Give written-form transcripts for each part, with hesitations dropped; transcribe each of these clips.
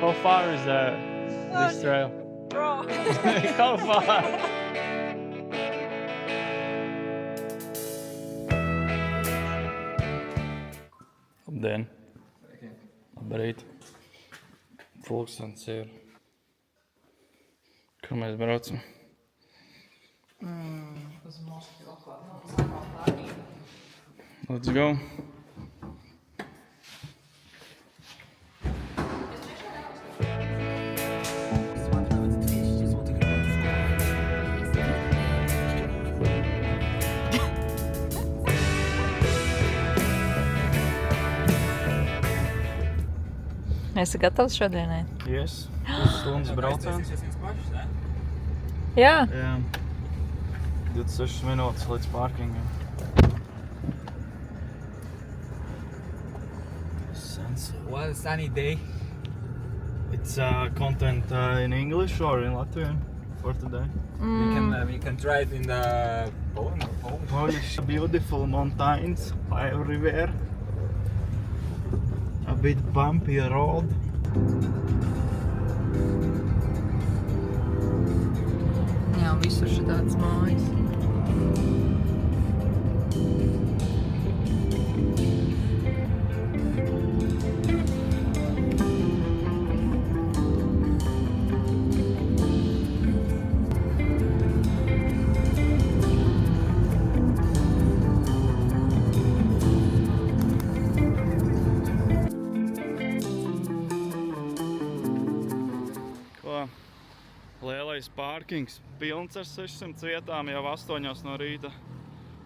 How far is this trail? Bro. How far? Labdien. Labrīt. Pulkstens ir. Kur mēs braucam? Let's go. Esi gatavs šodienai? Yes. Stundas brauciens. Jā. Jā. 26 minūtes līdz pārkingam. What a sunny day. It's content in English or in Latvian for today. We can try it in the Poland or Polish. Polish, beautiful mountains everywhere. A bit bumpy road. Jā, visur šitāds mājas. Lielais pārkings, pilns ar 600 vietām, jau 8 no rīta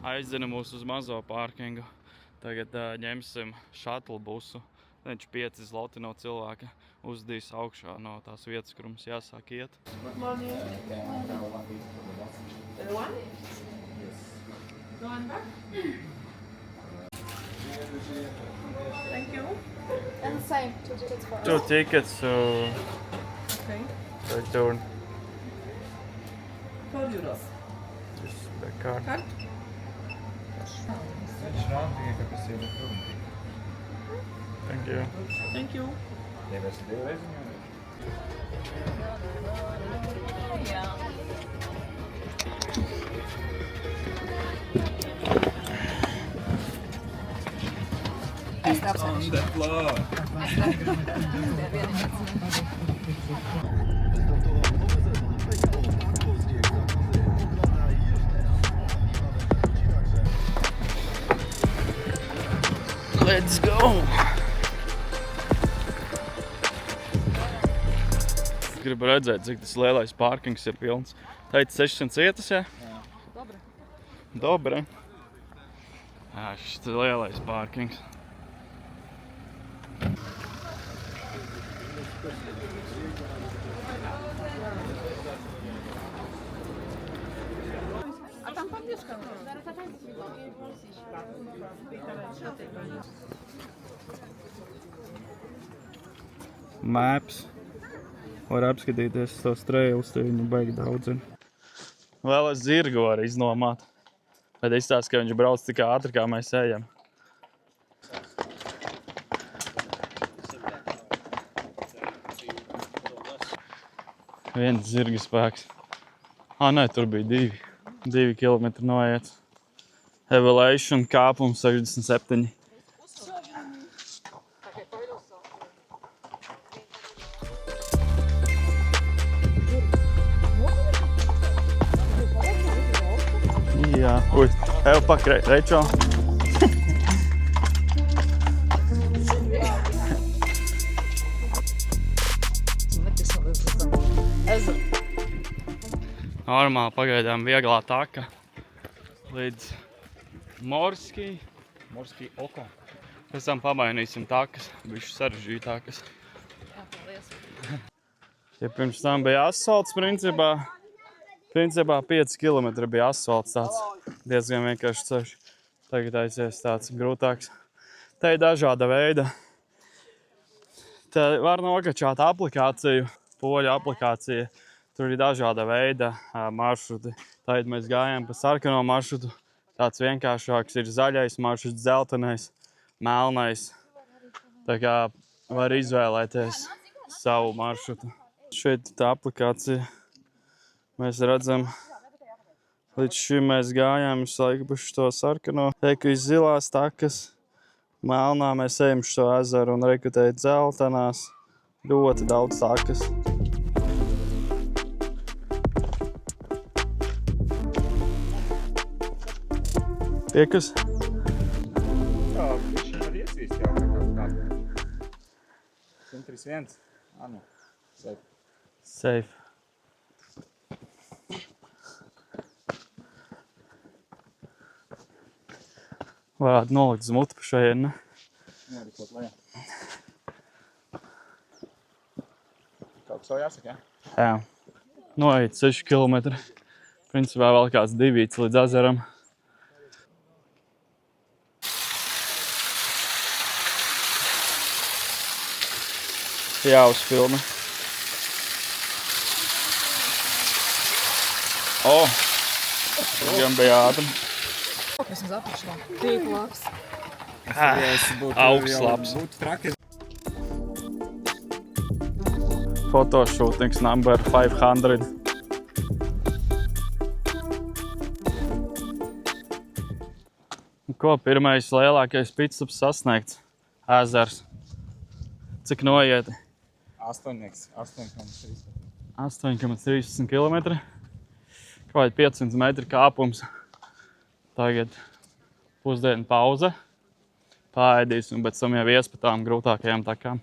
aizdina mūs uz mazo pārkingu. Tagad ņemsim shuttle busu. Viņš 5 zloti no cilvēka uzdīs augšā no tās vietas, kur mums jāsāk iet. Good morning. One? Yes. Go on back. Thank you. And the same, 2 tickets for us. 2 tickets, so Okay. return. 4 euros. Just the card. Card? Thank you. Thank you. On the floor. Let's go! Gribu redzēt, cik tas lielais pārkings ir pilns. Teica 600 vietas, jā? Jā. Dobre. Dobre. Jā, šis ir lielais pārkings. Maps. Var apskatīties tos trails, te viņu baigi daudz ir. Vēl es zirgu var iznomāt. Bet izstāst, ka viņš brauc tik ātri, kā mēs ejam. Viens zirga spēks. Nē, tur bija 2. 2 kilometri noiets. Evaluation kāpums 67. Jā, uj, evo pakrēt, rečo. Normāli pagaidām vieglā taka līdz Morskij oko. Pēc tam pamainīsim takas, bišķi sarežģītākas. Jā, paldies. Ja pirms tam bija asfalts, principā 5 kilometri bija asfalts tāds diezgan vienkārši ceļš. Tagad aizies tāds grūtāks. Te ir dažāda veida. Te var nokačāt aplikāciju, poļu aplikācija. Tur ir dažāda veida maršruti. Tagad mēs gājām pa sarkano maršrutu. Tāds vienkāršāks ir zaļais maršruts, dzeltenais, melnais. Tā kā var izvēlēties savu maršrutu. Šeit tā aplikācija. Mēs redzam, līdz šim mēs gājām visu laiku pa šo sarkano. Reku iz zilās takas, melnā mēs ejam šo ezeru un rekutēt dzeltenās. Ļoti daudz takas. Piekas? Jā, viņš var iesvīst jau kādu. 131. Nu, safe. Safe. Varētu nolikt uz muti pa šajien, ne? Norikot lejā. Kaut kas vēl jāsaka, jā? Jā. Noiet 6 kilometri. Principā vēl kāds 2 līdz ezeram. Jāuzpilna. Gan bija ātri. Esmu apakšā. Tik labs. Augsts labs. Būtu traki. Photoshootings number 500. Ko, pirmais lielākais pitstops sasniegts? Ezers. Cik noiet? 8,13. 8,13 km. Kaut 500 metru kāpums. Tagad pusdienu pauze. Paēdīsim, bet esam jau ies pa tām grūtākajām takām.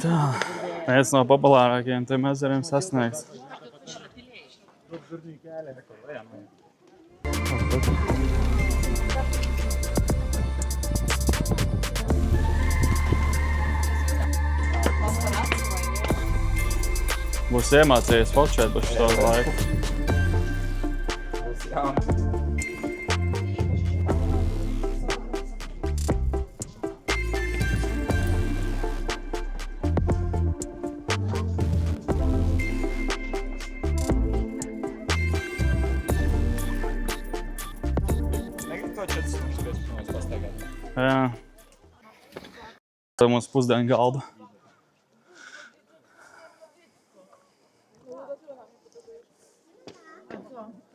Tā, viens no populārākajiem tiem ezeriem sasniegts. Būs iemācījies fočēt par šo laiku. Būs jauns. Jā. Tā mums pusdienu galda.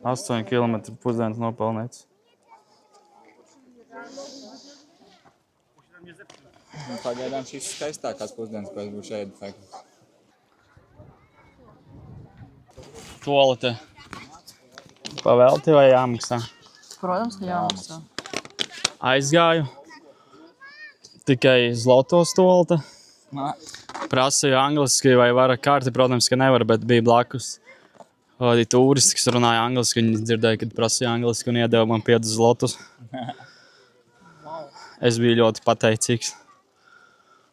Astoņi kilometri pusdienas nopelnīts. Pagaidām šīs skaistākās pusdienas, ko es būšu šeit. Tolete. Pavelti vai jāmaksā? Protams, ka jāmaksā. Aizgāju. Tikai zlotos tolete. Prasīju angliski vai vara karti, protams, ka nevar, bet bija blakus turisti, kas runāja angliski. Viņi dzirdēja, kad prasīja angliski un iedeva man 5 zlotus. Es biju ļoti pateicīgs.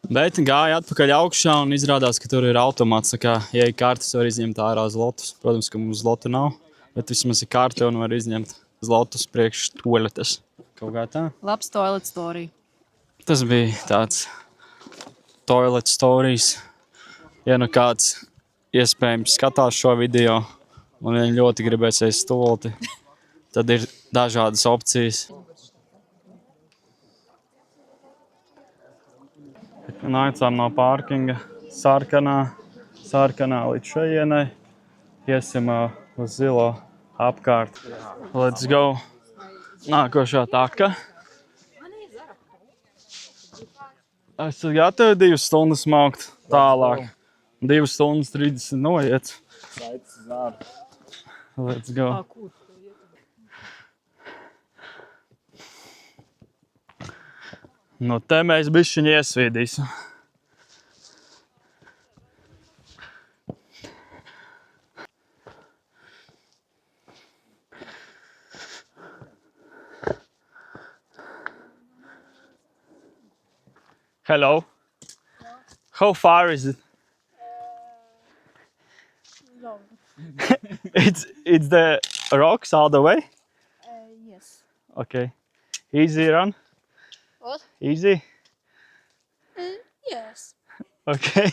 Bet gāju atpakaļ augšā un izrādās, ka tur ir automāts. Tā kā, ja ir kartes, var izņemt ārā zlotus. Protams, ka mums zlotu nav, bet vismaz ir karte un var izņemt zlotus priekš toaletes. Kaut kā tā. Labs toilet story. Tas bija tāds toilet stories. Ja nu kāds iespējams skatās šo video un viņam ļoti gribēsies stolti, tad ir dažādas opcijas. Nācām no pārkinga sarkanā līdz šajienai. Iesim uz zilo apkārt. Let's go. Nākošā taka. Esat gatavi 2 stundas maukt tālāk. 2 stundas 30 noiet. Saites zāru. Let's go. Nu te mēs bišķiņi iesvīdīsim. Hello. How far is it? No. It's the rocks all the way? Yes. Okay. Easy run? What? Easy? Yes. Okay.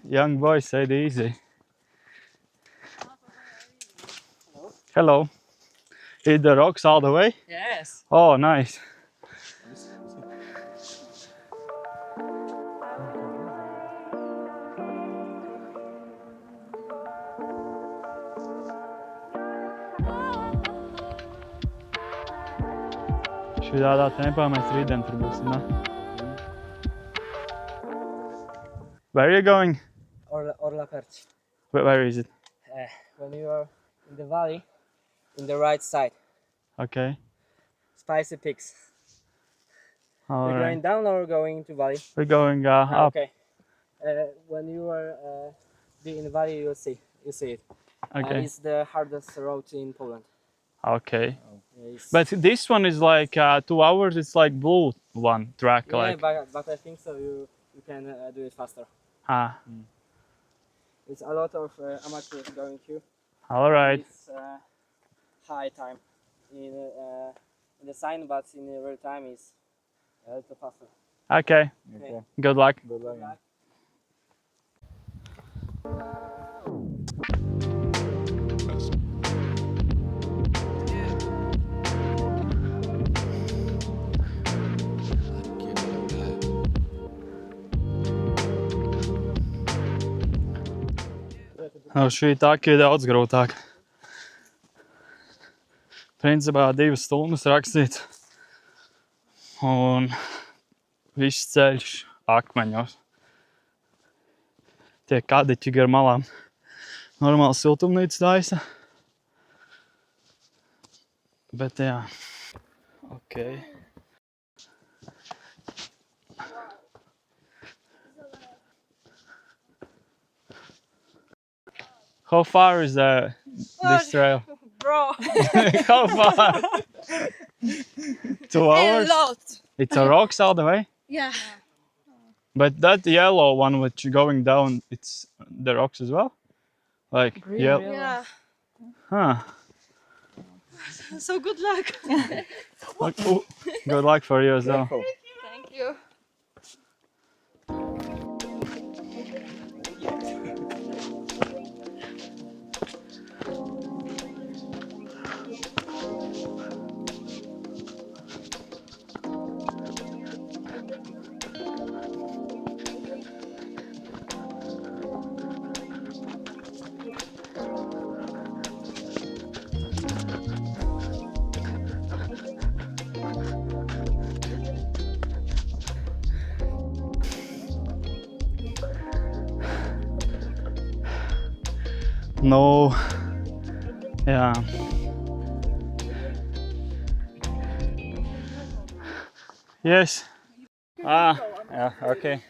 Young boy said easy. Hello. Hit the rocks all the way? Yes. Oh, nice. Šādā tempā mēs rītdien tur būsim, ne? Where are you going? Orla Perch. Where is it? When you are in the valley, in the right side, Okay. Spicy Peaks. All You're going right. down or going to valley? We're going up. Okay. When you are in the valley, you see it. Okay. It's the hardest road in Poland. Okay. It's- But this one is like 2 hours. It's like blue one track. yeah, Like but I think so. You can do it faster. ah. It's a lot of amateurs going here. All right. It's high time in the sign, but in the real time is a little faster. Okay. Okay. Good luck. Good luck. No, šī taka ir daudz grūtāk. Principā 2 stundas rakstīt. Un viss ceļš akmeņos. Tie kadiķi gar malām. Normāli siltumnīca taisa. Bet jā. Okay. How far is this trail? Bro. How far? 2 hours? lot. It's a rocks all the way? Yeah. But that yellow one which going down, it's the rocks as well? Like, Green yeah. wheel. Yeah. Huh. So good luck. Ooh, good luck for you as well. Thank you. No. Yeah. Yes. Ah, Yeah, okay.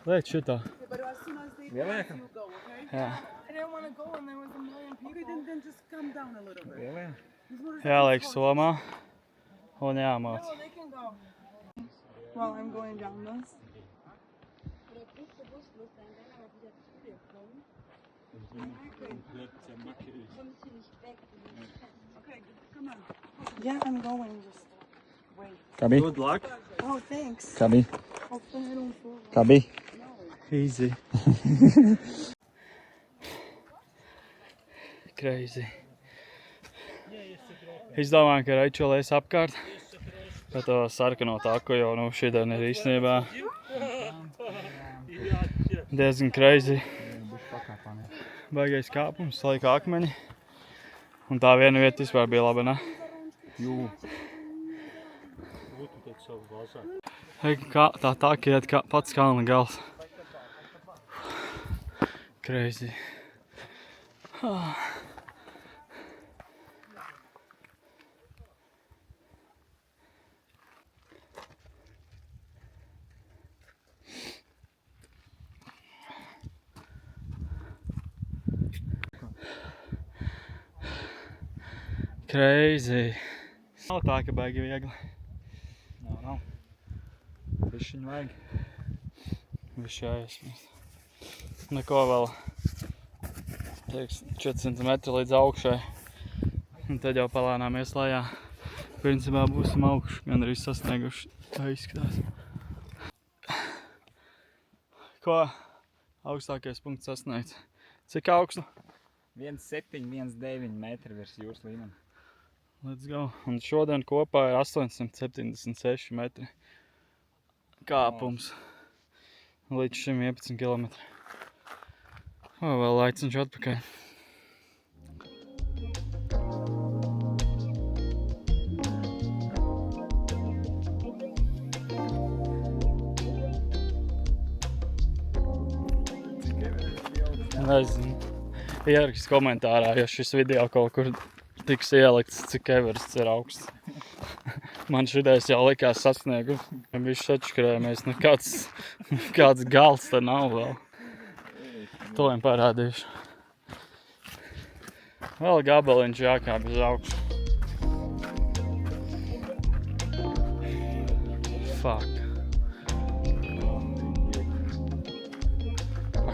liec šito. But as soon as they Really? pass, you go, okay? Jā. I didn't want to go and there was a million people. Okay, then just come down a little bit. Really? These motorcycles Jāliek go- somā un jāmāc. No, they can go. While I'm going down this. Okay, come on. Yeah, I'm going. Just wait. Kabi? Good luck. Oh, thanks. Kabi? Hopefully I don't fall. Kabi? Easy. Crazy. Es domāju, ka Reičelēs apkārt. Bet to sarkano taku jau nu šitien ir īstenībā diezgan crazy. Baigais kāpums, laika akmeņi. Un tā viena vieta vispār bija laba, ne? Jū. Tā taka iet pats kalna gals. Crazy. Crazy. Nav tā, ka baigi viegli. Nav. Višķiņu vajag. Viņš jāiesmest. Neko vēl, teiks, 400 metri līdz augšai. Un tad jau palēnām ies lejā. Principā būsim augšu, gan arī sasnieguši. Tā izskatās. Ko? Augstākais punkts sasniegts. Cik augstu? 1,7, 1,9 metri virs jūras līmeņa. Let's go. Un šodien kopā ir 876 metri kāpums. Līdz šim 11 km. Vēl laiciņš atpakaļ. Nezinu. Ierakst komentārā, ja šis video kaut kur tiks ielikts, cik Everests ir augsts. Man šitais jau likās sasniegus. Viņš atškrējamies, kāds gals te nav vēl. To viņam parādīšu. Vēl gabaliņš jākāp uz augšu. Fuck.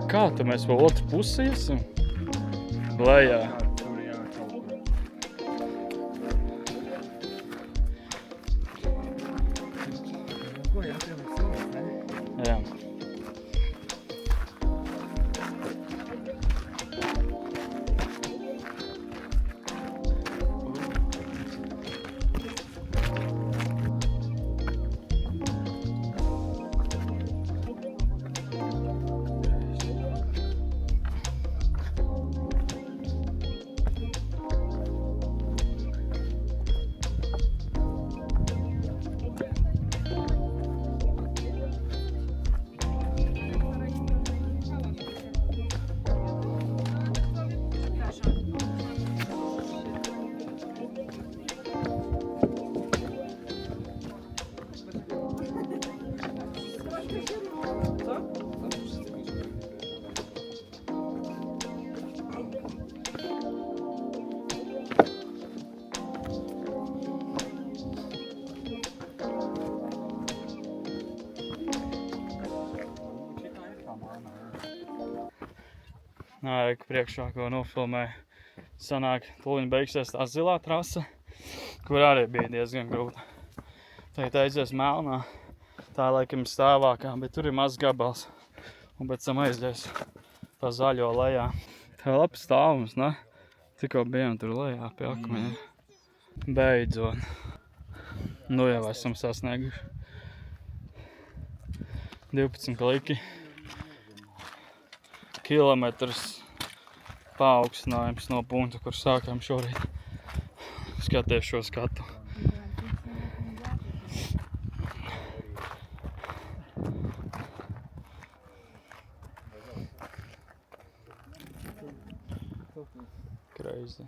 Kā tu mēs vēl otru pusi iesim? Lejā. Tur jā, kaut kur. Ko jāpieliek cilvēks, ne? Jā. Nā, priekšā, ko nofilmēju. Sanāk, tūliņ beigsies tā zilā trasa, kur arī bija diezgan grūta. Tagad aizies melnā, tā laikam stāvākā, bet tur ir mazs gabals. Un pēc tam aizies tā zaļo lejā. Tā ir labs stāvums, ne? Tikko bijām tur lejā pie akmeņa. Beidzot. Nu jau esam sasnieguši. 12 kliki. Kilometrs paaugstinājums no punkta, kur sākām šorīt. Skaties šo skatu. Crazy.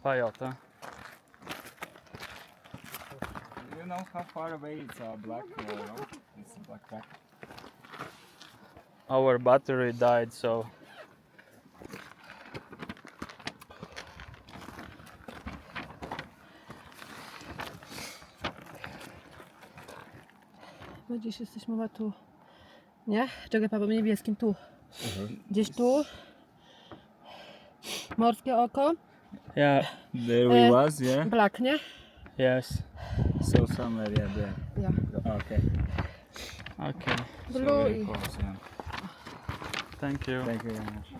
Pajautā. You know how far away it's a black road? It's a black track. Our battery died, so My dziś jesteśmy chyba tu. Nie? Czekaj, Paweł, niebieskim tu. Gdzieś tu. Morskie oko. yeah, There we was, yeah? Black, nie? yes, So somewhere, yeah, there. Ja. Okay. okay, So Blue very i... close, yeah. thank you. Thank you very much.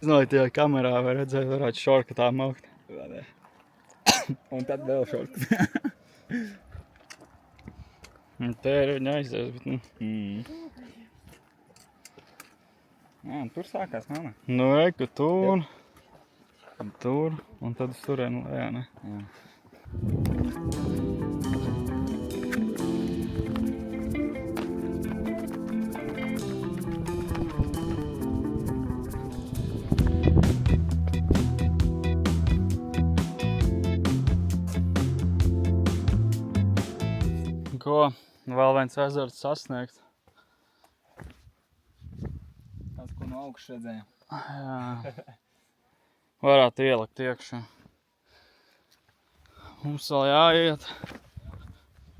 Zinu, tajā kamerā var redzēt, varētu šorkatā maukt. Un tad vēl šort. Un te ir viņa aizies, bet Jā, un tur sākās mana. nu, reku tur, un tur, un tad uz turienu lejā, ne? Jā. Ko? Vēl viens ezers sasniegt. Tas, ko no augšas redzēju. Jā. Varētu ielikt iekšā. Mums vēl jāiet.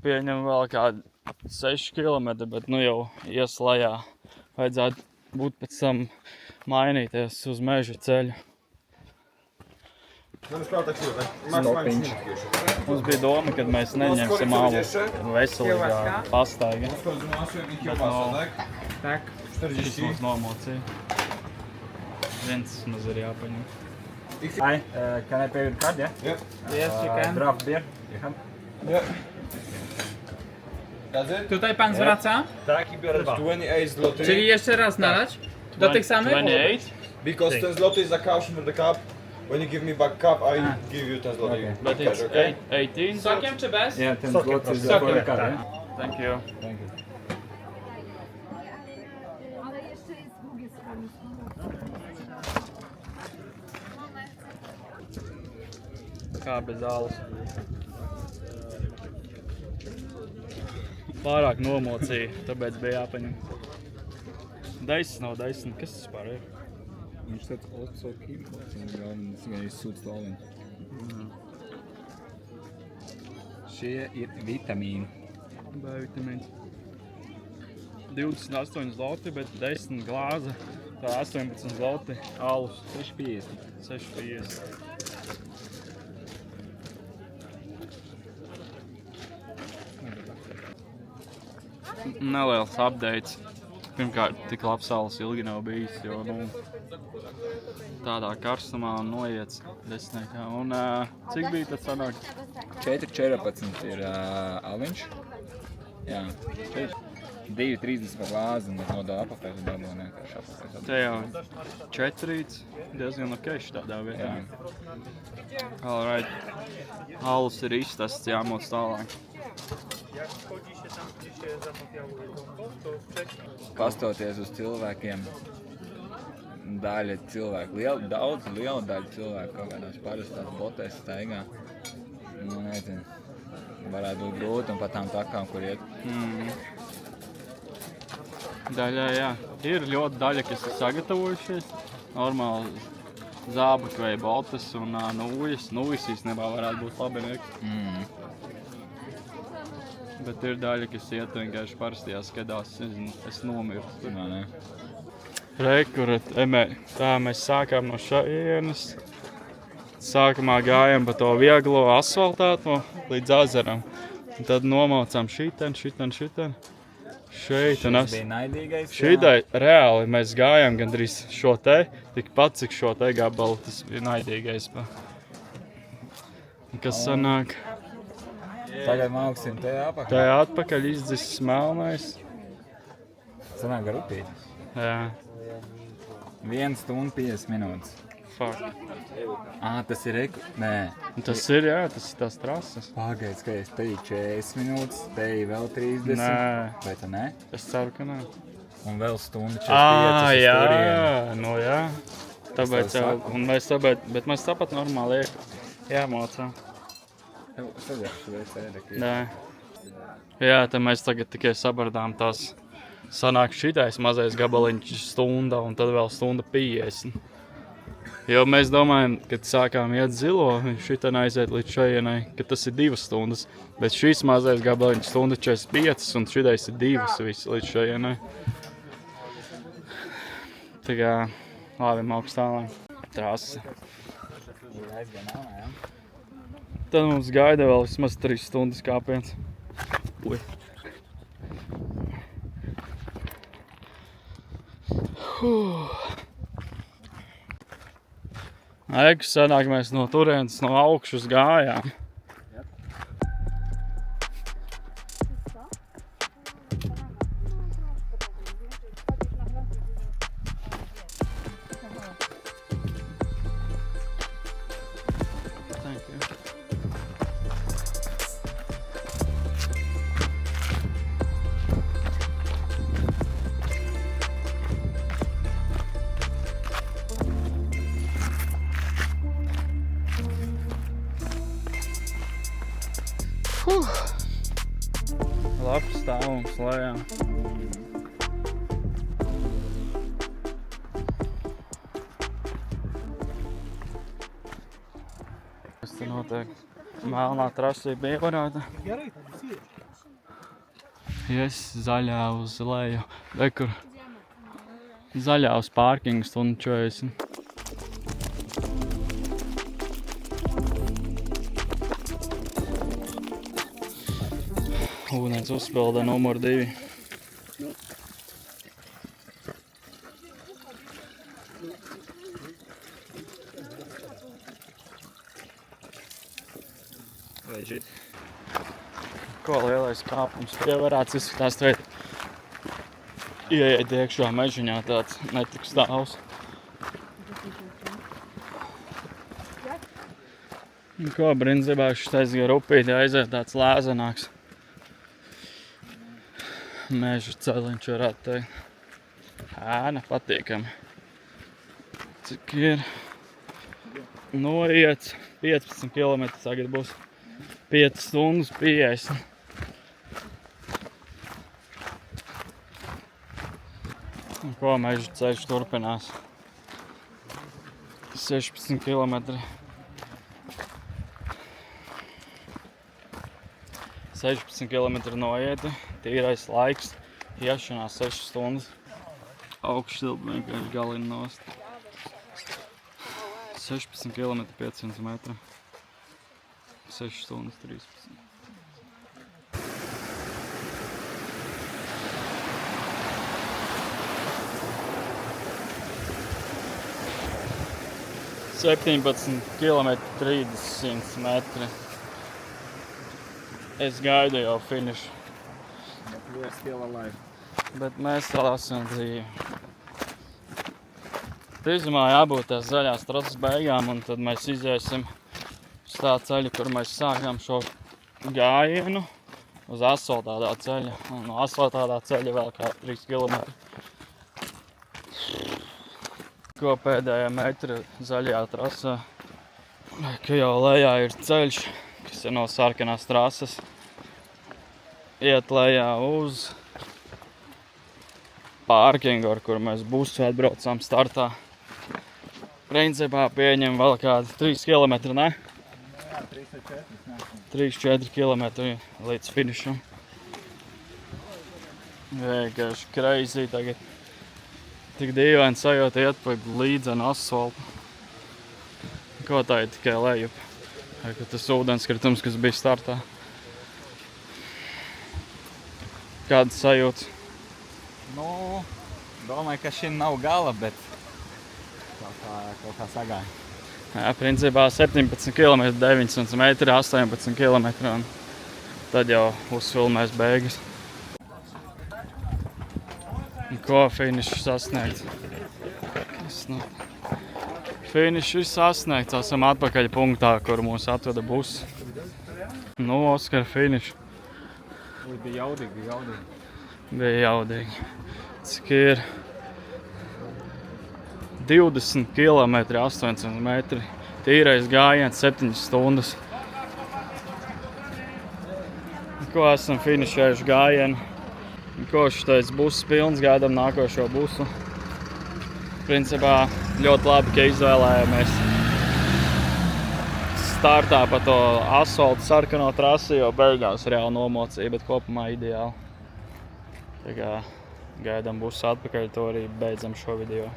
Pieņem vēl kādi 6 kilometri, bet nu jau ies lejā. Vajadzētu būt pēc tam mainīties uz meža ceļu. Mums bija doma, kad mēs neņemsim alu veselīgā pastaiga. Bet Tak. šis mums nomocīja. Viens mums ir jāpaņem. Hi, can I pay with card, yeah? Yep. Yes, you can. Draft beer. You have? Yeah. That's it? Tutaj pan zwraca? Tak, i biorę 28 zloty. Czyli jeszcze raz nalać? Do tych samych? 28? Because 10 zloty is the cash for the cup. When you give me back cup, I give you 10 zloty. But it's 18? Sokiem czy bez? Yeah, 10 zloty is for the card, yeah? Thank you. Thank you. Kā bez alus. Pārāk nomocīja, tāpēc bija jāpaņem. Daisas nav daisas, kas tas pār ir? Viņš tāds otsokība, un tikai izsūta stāviņu. Šie ir vitamīni. B vitamīns. 28 zloti, bet 10 glāze. Tā 18 zloti alus. 6,50. 6,50. Neliels updates. Pirmkārt, tik labs alus ilgi nav bijis, jo tādā karstumā noiets desmitniekā. Un cik bija tad sanāk? 4,14 ir aliņš. Jā, 2,30 par glāzi un no apakaļ dabū vienkārši apakaļ. Te jau 4 diezgan ok tādā vietā. Alright. Alus ir iztasts, jāmoc tālāk. Pastoties uz cilvēkiem, daļa cilvēku, liela daļa cilvēku kaut kādās parastās botēs staigā. Nu, nezinu, varētu būt grūti un pat tām takām, kur iet. Daļai, jā. Ir ļoti daļa, kas ir sagatavojušies. Normāli zābaki vai botas un nūjas. Nūjas īstenībā varētu būt labinieki. Bet ir daļa, kas iet vienkārši parastajā skedās. Es nomirstu. Re, kur emē. Tā mēs sākām no šajienes. Sākumā gājām pa to vieglo asfaltāto līdz azaram. Un tad nomaucām šiten. Šeit un Šis bija naidīgais. Šitai reāli mēs gājām gandrīz šo te, tikpat cik šo te gabalu, tas bija naidīgais. Un kas sanāk? Tagad māksim te apakaļ. Te atpakaļ izdzis melnais. Sanāk gar upīti. Jā. 1 stundu 50 minūtes. Fuck. Tas ir Nē. Tas ir, jā, tas ir tās trases. Pagaid, skaties, te ir 40 minūtes, te ir vēl 30. Nē. Vai tā ne? Es ceru, ka nē. Un vēl stundu 45 jā, turieni. nu jā. Tāpēc tev jau, saku. un mēs tāpat normāli jāmocām. Sadzeršu veids ēdekļi. Nē. Jā, tad mēs tagad tikai sabardām tās sanāk šitais mazais gabaliņš stunda un tad vēl stunda 50. Jo mēs domājam, kad sākām iet zilo, šitien aiziet līdz šajienai, ka tas ir 2 stundas. Bet šis mazais gabaliņš stunda 45 un šitais ir 2 visi līdz šajienai. Tā kā labi augstālāk. Trasa. Tad mums gaida vēl vismaz 3 stundas kāpiens. Ui. Aiku sanāk, mēs no turienes no augšas gājām. Thank you. Labs stāvums lejā. Kas te notiek? Melnā trasība ievarēta. Yes, zaļā uz leju. Rekur. Zaļā uz pārkingu stundu 40. Ūdens uzpilde numur 2. Ko lielais kāpums pievarāts, izskatās teikt, ieiet iekšā mežiņā tāds netiks stāvs. Ko brindzībā šis gar upīti aiziet tāds lēzenāks. Meža celiņš varētu teikt. Ēna patīkami. Cik ir? Noiets 15 km, tagad būs 5 stundas 50. Un ko meža ceļš turpinās? 16 km. 16 km noieti, tīrais laiks, iešanās 6 stundas. Augšsilpa vienkārši galina nost. 16 km 500 metri. 6 stundas 13. Septiņpadsmit kilometri 300 metri. Es gaidu jau finišu. Bet mēs vēl esam dzīvi. Tīzumā jābūt tās zaļās trases beigām, un tad mēs iziesim uz tā ceļa, kur mēs sākām šo gājienu uz asfaltātā ceļa. Un no asfaltātā ceļa vēl kā 3 km. Ko pēdējā metra zaļajā trasē, ka jau lejā ir ceļš, kas ir no sarkanās trases, iet lejā uz pārkingu, ar kur mēs busu atbraucām startā. Principā pieņem vēl kādi 3 km, ne? Jā, 3-4. 3-4 km līdz finišam. Vienkārši crazy tagad. Tik dīvaini sajūta iet pa līdzenu asfaltu. Ko tā ir tikai lejup? Tas ūdenskritums, kas bija startā. Kādas sajūtas? Nu, domāju, ka šim nav gala, bet kaut kā sagāja. Jā, principā 17 km, 900 metri, 18 km, un tad jau uzfilmēs beigas. Un ko finišs sasniegts? Finišs ir sasniegts, esam atpakaļ punktā, kur mūs atveda buss. Nu, Oskar, finišs. Bija jaudīgi. Bija jaudīgi. Cik ir 20 km, 800 metri. Tīrais gājiens 7 stundas. Ko esam finišējuši gājienu. Ko šitais buss pilns, gaidām nākošo busu. Principā ļoti labi, ka izvēlējāmies startā pa to asfaltu sarkano trasi, jo beigās reāli nomocīja, bet kopumā ideāli. Tā kā gaidām busu atpakaļ, to arī beidzam šo video.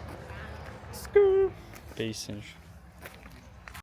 Pīsiņš.